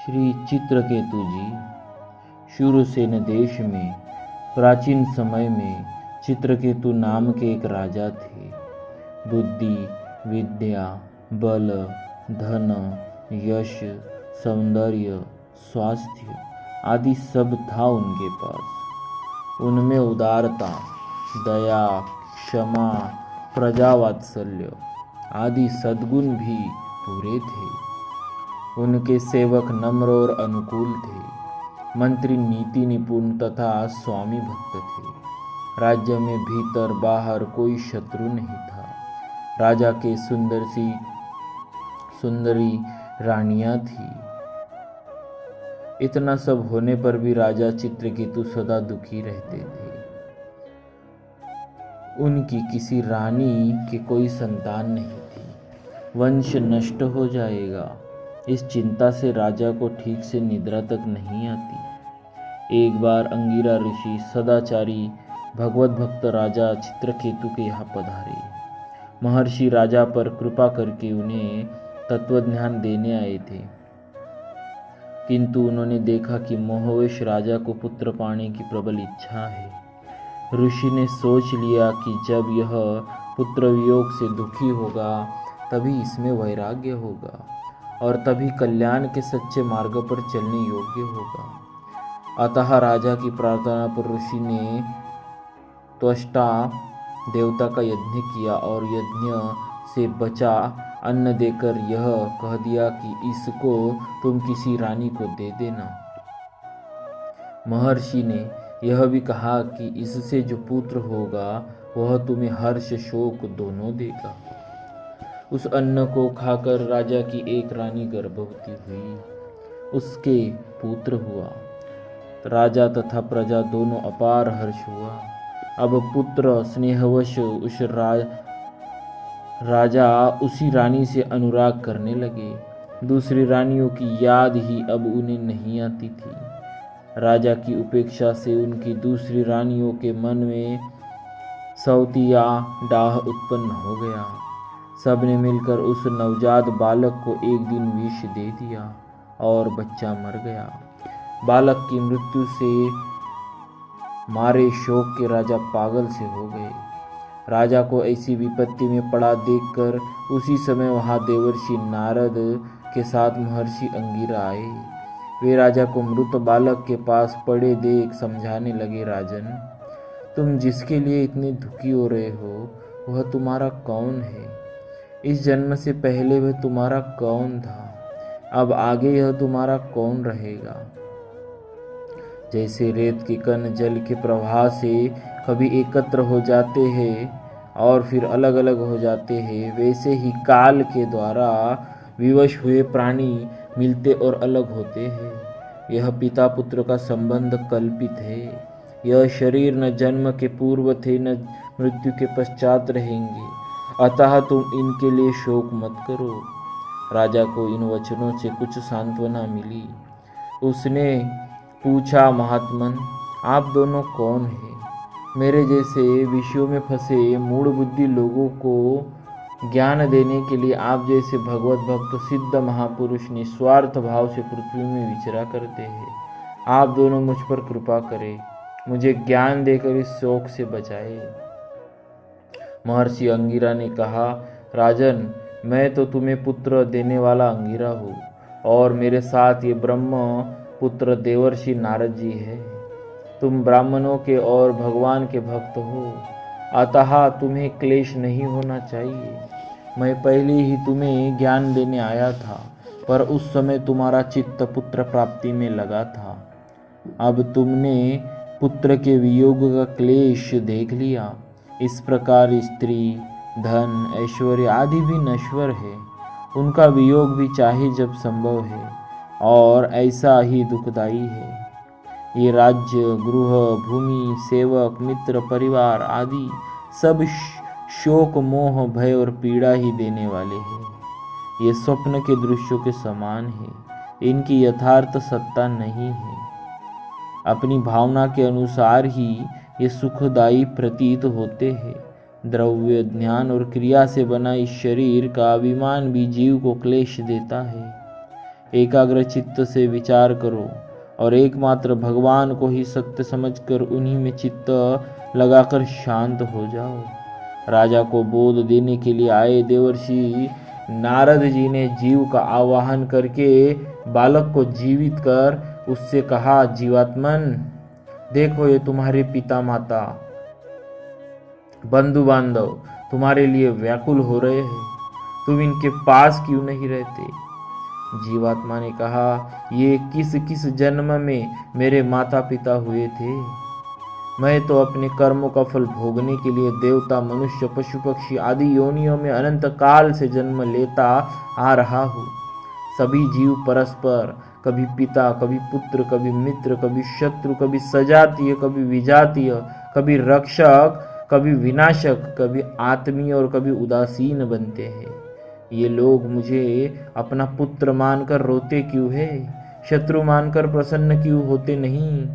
श्री चित्रकेतु जी शूरसेन देश में प्राचीन समय में चित्रकेतु नाम के एक राजा थे। बुद्धि, विद्या, बल, धन, यश, सौंदर्य, स्वास्थ्य आदि सब था उनके पास। उनमें उदारता, दया, क्षमा, प्रजावात्सल्य आदि सद्गुण भी पूरे थे। उनके सेवक नम्र और अनुकूल थे। मंत्री नीति निपुण तथा स्वामी भक्त थे। राज्य में भीतर बाहर कोई शत्रु नहीं था। राजा के सुंदरी रानियां थी। इतना सब होने पर भी राजा चित्रकेतु सदा दुखी रहते थे। उनकी किसी रानी के कोई संतान नहीं थी। वंश नष्ट हो जाएगा, इस चिंता से राजा को ठीक से निद्रा तक नहीं आती। एक बार अंगिरा ऋषि सदाचारी भगवत भक्त राजा चित्रकेतु के यहाँ पधारे। महर्षि राजा पर कृपा करके उन्हें तत्वज्ञान देने आए थे, किंतु उन्होंने देखा कि मोहवश राजा को पुत्र पाने की प्रबल इच्छा है। ऋषि ने सोच लिया कि जब यह पुत्र वियोग से दुखी होगा तभी इसमें वैराग्य होगा और तभी कल्याण के सच्चे मार्ग पर चलने योग्य होगा। अतः राजा की प्रार्थना पर ऋषि ने त्वष्टा देवता का यज्ञ किया और यज्ञ से बचा अन्न देकर यह कह दिया कि इसको तुम किसी रानी को दे देना। महर्षि ने यह भी कहा कि इससे जो पुत्र होगा वह तुम्हें हर्ष शोक दोनों देगा। उस अन्न को खाकर राजा की एक रानी गर्भवती हुई। उसके पुत्र हुआ। राजा तथा प्रजा दोनों अपार हर्ष हुआ। अब पुत्र स्नेहवश उस राजा उसी रानी से अनुराग करने लगे। दूसरी रानियों की याद ही अब उन्हें नहीं आती थी। राजा की उपेक्षा से उनकी दूसरी रानियों के मन में सौतिया डाह उत्पन्न हो गया। सबने मिलकर उस नवजात बालक को एक दिन विष दे दिया और बच्चा मर गया। बालक की मृत्यु से मारे शोक के राजा पागल से हो गए। राजा को ऐसी विपत्ति में पड़ा देखकर उसी समय वहां देवर्षि नारद के साथ महर्षि अंगिरा आए। वे राजा को मृत बालक के पास पड़े देख समझाने लगे, राजन, तुम जिसके लिए इतने दुखी हो रहे हो वह तुम्हारा कौन है? इस जन्म से पहले वह तुम्हारा कौन था? अब आगे यह तुम्हारा कौन रहेगा? जैसे रेत के कण जल के प्रवाह से कभी एकत्र हो जाते हैं और फिर अलग अलग हो जाते हैं, वैसे ही काल के द्वारा विवश हुए प्राणी मिलते और अलग होते हैं। यह पिता पुत्र का संबंध कल्पित है। यह शरीर न जन्म के पूर्व थे न मृत्यु के पश्चात रहेंगे, अतः तुम इनके लिए शोक मत करो। राजा को इन वचनों से कुछ सांत्वना मिली। उसने पूछा, महात्मन, आप दोनों कौन हैं? मेरे जैसे विषयों में फंसे मूढ़ बुद्धि लोगों को ज्ञान देने के लिए आप जैसे भगवत भक्त सिद्ध महापुरुष निस्वार्थ भाव से पृथ्वी में विचरा करते हैं। आप दोनों मुझ पर कृपा करें, मुझे ज्ञान देकर इस शोक से बचाए। महर्षि अंगिरा ने कहा, राजन, मैं तो तुम्हें पुत्र देने वाला अंगिरा हूँ और मेरे साथ ये ब्रह्म पुत्र देवर्षि नारद जी है। तुम ब्राह्मणों के और भगवान के भक्त हो, अतः तुम्हें क्लेश नहीं होना चाहिए। मैं पहले ही तुम्हें ज्ञान देने आया था, पर उस समय तुम्हारा चित्त पुत्र प्राप्ति में लगा था। अब तुमने पुत्र के वियोग का क्लेश देख लिया। इस प्रकार स्त्री, धन, ऐश्वर्य आदि भी नश्वर है। उनका वियोग भी चाहे जब संभव है और ऐसा ही दुखदायी है। ये राज्य, गृह, भूमि, सेवक, मित्र, परिवार आदि सब शोक, मोह, भय और पीड़ा ही देने वाले हैं। ये स्वप्न के दृश्यों के समान है। इनकी यथार्थ सत्ता नहीं है। अपनी भावना के अनुसार ही ये सुखदायी प्रतीत होते हैं। द्रव्य, ज्ञान और क्रिया से बना इस शरीर का अभिमान भी जीव को क्लेश देता है। एकाग्र चित्त से विचार करो और एकमात्र भगवान को ही सत्य समझकर उन्हीं में चित्त लगाकर शांत हो जाओ। राजा को बोध देने के लिए आए देवर्षि नारद जी ने जीव का आवाहन करके बालक को जीवित कर उससे कहा, जीवात्मन देखो, ये तुम्हारे पिता माता बंधु बांधव तुम्हारे लिए व्याकुल हो रहे हैं, तुम इनके पास क्यों नहीं रहते? जीवात्मा ने कहा, ये किस किस जन्म में मेरे माता पिता हुए थे। मैं तो अपने कर्मों का फल भोगने के लिए देवता, मनुष्य, पशु पक्षी आदि योनियों में अनंत काल से जन्म लेता आ रहा हूँ। सभी जीव परस्पर कभी पिता, कभी पुत्र, कभी मित्र, कभी शत्रु, कभी सजातीय, कभी विजातीय, कभी रक्षक, कभी विनाशक, कभी आत्मीय और कभी उदासीन बनते हैं। ये लोग मुझे अपना पुत्र मानकर रोते क्यों है? शत्रु मानकर प्रसन्न क्यों होते नहीं?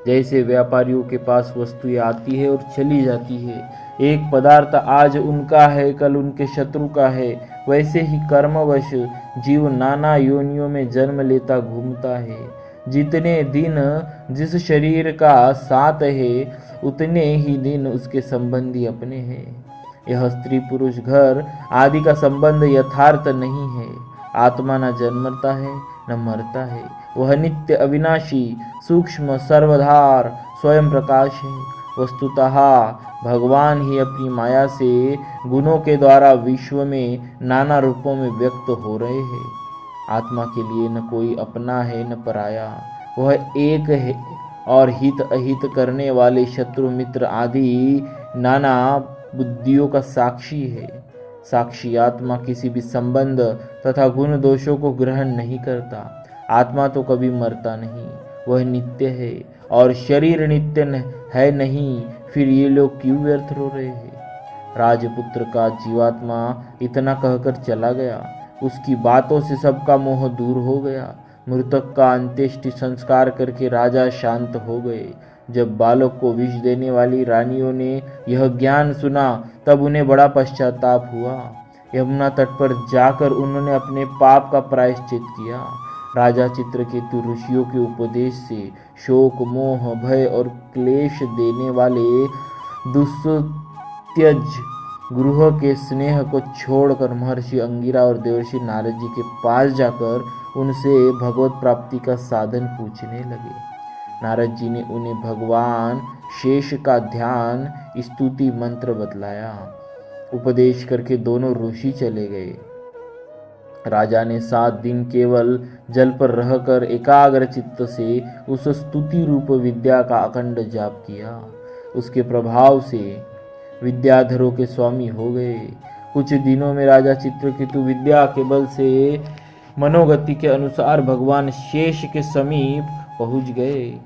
जैसे व्यापारियों के पास वस्तुएं आती है और चली जाती है, एक पदार्थ आज उनका है कल उनके शत्रु का है, वैसे ही कर्मवश जीव नाना योनियों में जन्म लेता घूमता है। जितने दिन जिस शरीर का साथ है उतने ही दिन उसके संबंधी अपने हैं। यह स्त्री पुरुष घर आदि का संबंध यथार्थ नहीं है। आत्मा न जन्मता है न मरता है, वह नित्य अविनाशी सूक्ष्म सर्वधार स्वयं प्रकाश है। वस्तुतः भगवान ही अपनी माया से गुणों के द्वारा विश्व में नाना रूपों में व्यक्त हो रहे हैं। आत्मा के लिए न कोई अपना है न पराया, वह एक है और हित अहित करने वाले शत्रु मित्र आदि नाना बुद्धियों का साक्षी है। साक्षी आत्मा किसी भी संबंध तथा गुण दोषों को ग्रहण नहीं करता। आत्मा तो कभी मरता नहीं, वह नित्य है और शरीर नित्य है नहीं, फिर ये लोग क्यों व्यर्थ रो रहे हैं? राजपुत्र का जीवात्मा इतना कहकर चला गया। उसकी बातों से सबका मोह दूर हो गया। मृतक का अंत्येष्टि संस्कार करके राजा शांत हो गए। जब बालक को विष देने वाली रानियों ने यह ज्ञान सुना तब उन्हें बड़ा पश्चाताप हुआ। यमुना तट पर जाकर उन्होंने अपने पाप का प्रायश्चित किया। राजा चित्रकेतु ऋषियों के उपदेश से शोक, मोह, भय और क्लेश देने वाले दुस्त्यज गृह के स्नेह को छोड़कर महर्षि अंगिरा और देवर्षि नारद जी के पास जाकर उनसे भगवत प्राप्ति का साधन पूछने लगे। नारद जी ने उन्हें भगवान शेष का ध्यान स्तुति मंत्र बतलाया। उपदेश करके दोनों ऋषि चले गए। राजा ने 7 दिन केवल जल पर रहकर एकाग्र चित्त से उस स्तुति रूप विद्या का अखंड जाप किया। उसके प्रभाव से विद्याधरों के स्वामी हो गए। कुछ दिनों में राजा चित्रकेतु विद्या के बल से मनोगति के अनुसार भगवान शेष के समीप पहुंच गए।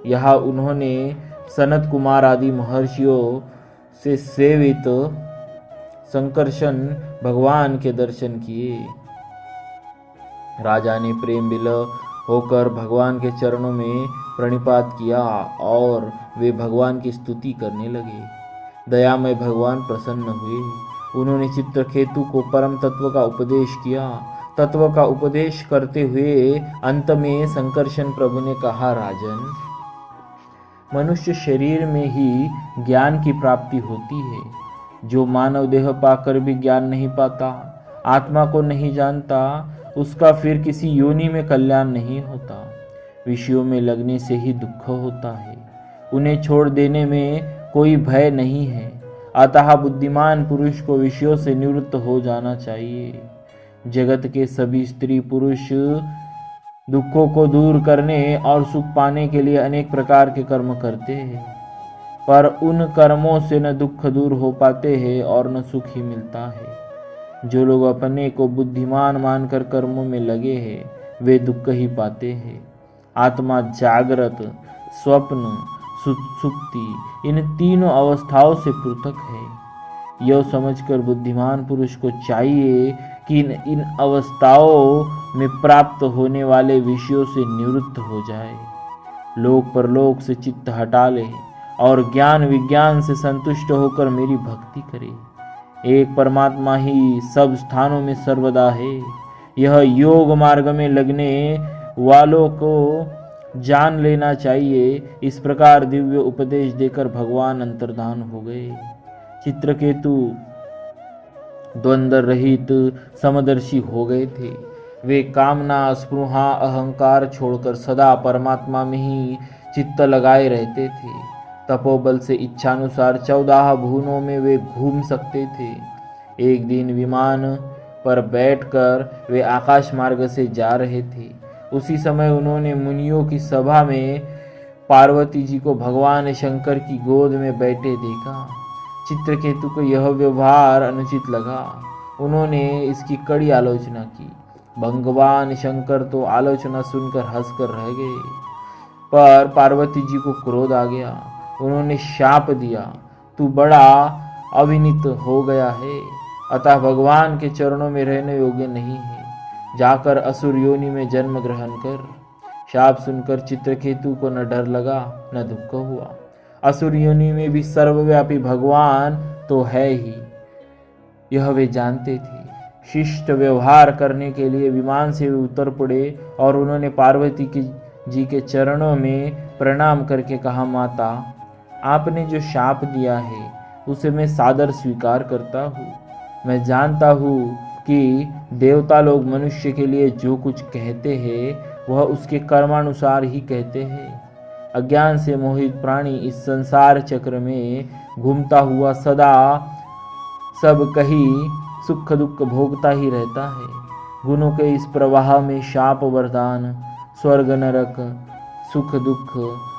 यहाँ उन्होंने सनत कुमार आदि महर्षियों से सेवित संकर्षण भगवान के दर्शन किए। राजा ने प्रेम विलय होकर भगवान के चरणों में प्रणिपात किया और वे भगवान की स्तुति करने लगे। दयामय भगवान प्रसन्न हुए। उन्होंने चित्रकेतु को परम तत्व का उपदेश किया। तत्व का उपदेश करते हुए अंत में संकर्षण प्रभु ने कहा, राजन, मनुष्य शरीर में ही ज्ञान की प्राप्ति होती है। जो मानव देह पाकर भी ज्ञान नहीं पाता, आत्मा को नहीं जानता, उसका फिर किसी योनि में कल्याण नहीं होता। विषयों में लगने से ही दुख होता है, उन्हें छोड़ देने में कोई भय नहीं है। अतः बुद्धिमान पुरुष को विषयों से निवृत्त हो जाना चाहिए। जगत के सभी स्त्री पुरुष दुखों को दूर करने और सुख पाने के लिए अनेक प्रकार के कर्म करते हैं, पर उन कर्मों से न दुख दूर हो पाते हैं और न सुख ही मिलता है। जो लोग अपने को बुद्धिमान मानकर कर्मों में लगे हैं, वे दुख ही पाते हैं। आत्मा जागृत, स्वप्न, सुप्ति इन तीनों अवस्थाओं से पृथक है। यह समझकर बुद्धिमान पुरुष को चाहिए कि इन अवस्थाओं में प्राप्त होने वाले विषयों से निवृत्त हो जाए, लोक परलोक से चित्त हटा ले और ज्ञान विज्ञान से संतुष्ट होकर मेरी भक्ति करे। एक परमात्मा ही सब स्थानों में सर्वदा है। यह योग मार्ग में लगने वालों को जान लेना चाहिए। इस प्रकार दिव्य उपदेश देकर भगवान अंतर्धान हो गए। चित्रकेतु द्वंद्व रहित समदर्शी हो गए थे। वे कामना, स्पृहा, अहंकार छोड़कर सदा परमात्मा में ही चित्त लगाए रहते थे। तपोबल से इच्छानुसार 14 भुवनों में वे घूम सकते थे। एक दिन विमान पर बैठकर वे आकाश मार्ग से जा रहे थे। उसी समय उन्होंने मुनियों की सभा में पार्वती जी को भगवान शंकर की गोद में बैठे देखा। चित्रकेतु को यह व्यवहार अनुचित लगा। उन्होंने इसकी कड़ी आलोचना की। भगवान शंकर तो आलोचना सुनकर हंसकर रह गए, पर पार्वती जी को क्रोध आ गया। उन्होंने शाप दिया, तू बड़ा अविनीत हो गया है, अतः भगवान के चरणों में रहने योग्य नहीं है। जाकर असुर योनि में जन्म ग्रहण कर। शाप सुनकर चित्रकेतु को न डर लगा न दुख हुआ। असुर योनि में भी सर्वव्यापी भगवान तो है ही, यह वे जानते थे। शिष्ट व्यवहार करने के लिए विमान से वे उतर पड़े और उन्होंने पार्वती जी के चरणों में प्रणाम करके कहा, माता, आपने जो शाप दिया है उसे मैं सादर स्वीकार करता हूँ। मैं जानता हूँ कि देवता लोग मनुष्य के लिए जो कुछ कहते हैं वह उसके कर्मानुसार ही कहते हैं। अज्ञान से मोहित प्राणी इस संसार चक्र में घूमता हुआ सदा सब कहीं सुख दुख भोगता ही रहता है। गुणों के इस प्रवाह में शाप, वरदान, स्वर्ग, नरक, सुख दुख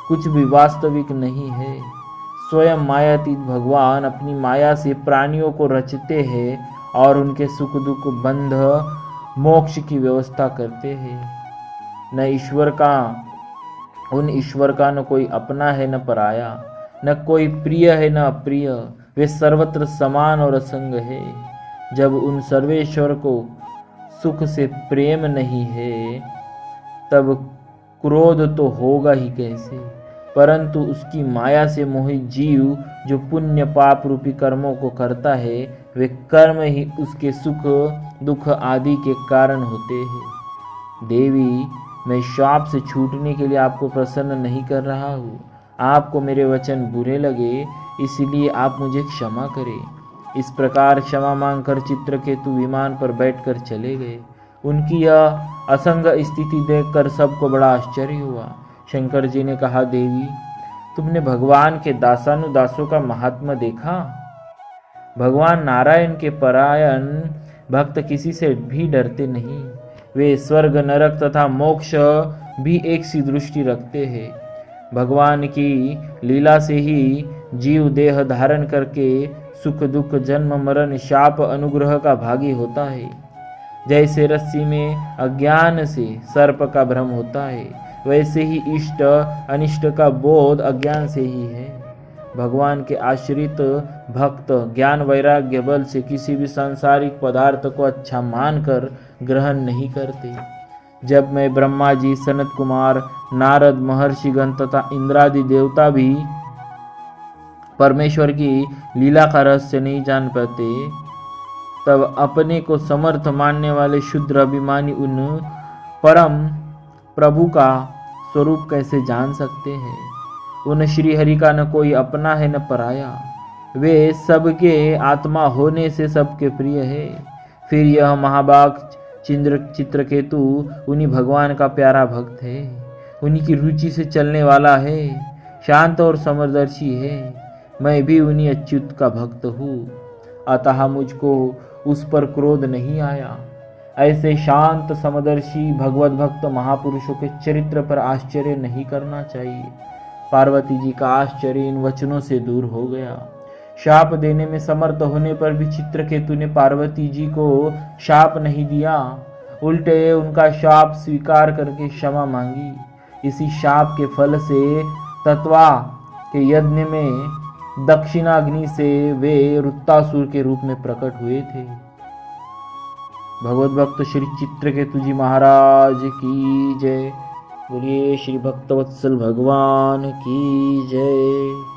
कुछ भी वास्तविक नहीं है। स्वयं मायातीत भगवान अपनी माया से प्राणियों को रचते हैं और उनके सुख दुख, बंध, मोक्ष की व्यवस्था करते हैं। उन ईश्वर का न कोई अपना है न पराया, न कोई प्रिय है न अप्रिय। वे सर्वत्र समान और असंग है। जब उन सर्वेश्वर को सुख से प्रेम नहीं है तब क्रोध तो होगा ही कैसे। परंतु उसकी माया से मोहित जीव जो पुण्य पाप रूपी कर्मों को करता है, वे कर्म ही उसके सुख दुख आदि के कारण होते हैं। देवी, मैं शाप से छूटने के लिए आपको प्रसन्न नहीं कर रहा हूँ। आपको मेरे वचन बुरे लगे, इसलिए आप मुझे क्षमा करें। इस प्रकार क्षमा मांगकर चित्रकेतु विमान पर बैठकर चले गए। उनकी यह असंग स्थिति देखकर सबको बड़ा आश्चर्य हुआ। शंकर जी ने कहा, देवी, तुमने भगवान के दासानुदासों का महात्मा देखा? भगवान नारायण के परायण भक्त किसी से भी डरते नहीं। वे स्वर्ग, नरक तथा मोक्ष भी एक सी दृष्टि रखते हैं। भगवान की लीला से ही जीव देह धारण करके सुख दुख, जन्म मरण, शाप, अनुग्रह का भागी होता है। जैसे रस्सी में अज्ञान से सर्प का भ्रम होता है, वैसे ही इष्ट अनिष्ट का बोध अज्ञान से ही है। भगवान के आश्रित भक्त ज्ञान वैराग्य बल से किसी भी सांसारिक पदार्थ को अच्छा मानकर ग्रहण नहीं करते। जब मैं ब्रह्मा जी, सनत कुमार, नारद, महर्षिगण तथा इंद्रादि देवता भी परमेश्वर की लीला का रहस्य नहीं जान पाते, तब अपने को समर्थ मानने वाले शुद्र अभिमानी उन परम प्रभु का स्वरूप कैसे जान सकते हैं। उन श्री हरि का न कोई अपना है न पराया। वे सबके आत्मा होने से सबके प्रिय है। फिर यह महाभाग चित्रकेतु उन्हीं भगवान का प्यारा भक्त है, उन्हीं की रुचि से चलने वाला है, शांत और समदर्शी है। मैं भी उन्हीं अच्युत का भक्त हूँ, अतः मुझको उस पर क्रोध नहीं आया। ऐसे शांत समदर्शी भगवत भक्त महापुरुषों के चरित्र पर आश्चर्य नहीं करना चाहिए। पार्वती जी का आश्चर्य इन वचनों से दूर हो गया। शाप देने में समर्थ होने पर भी चित्रकेतु ने पार्वती जी को शाप नहीं दिया, उल्टे उनका शाप स्वीकार करके क्षमा मांगी। इसी शाप के फल से तत्वा के यज्ञ में दक्षिणाग्नि से वे रुत्तासुर के रूप में प्रकट हुए थे। भगवत भक्त श्री चित्रकेतु जी महाराज की जय। बोलिए श्री भक्तवत्सल भगवान की जय।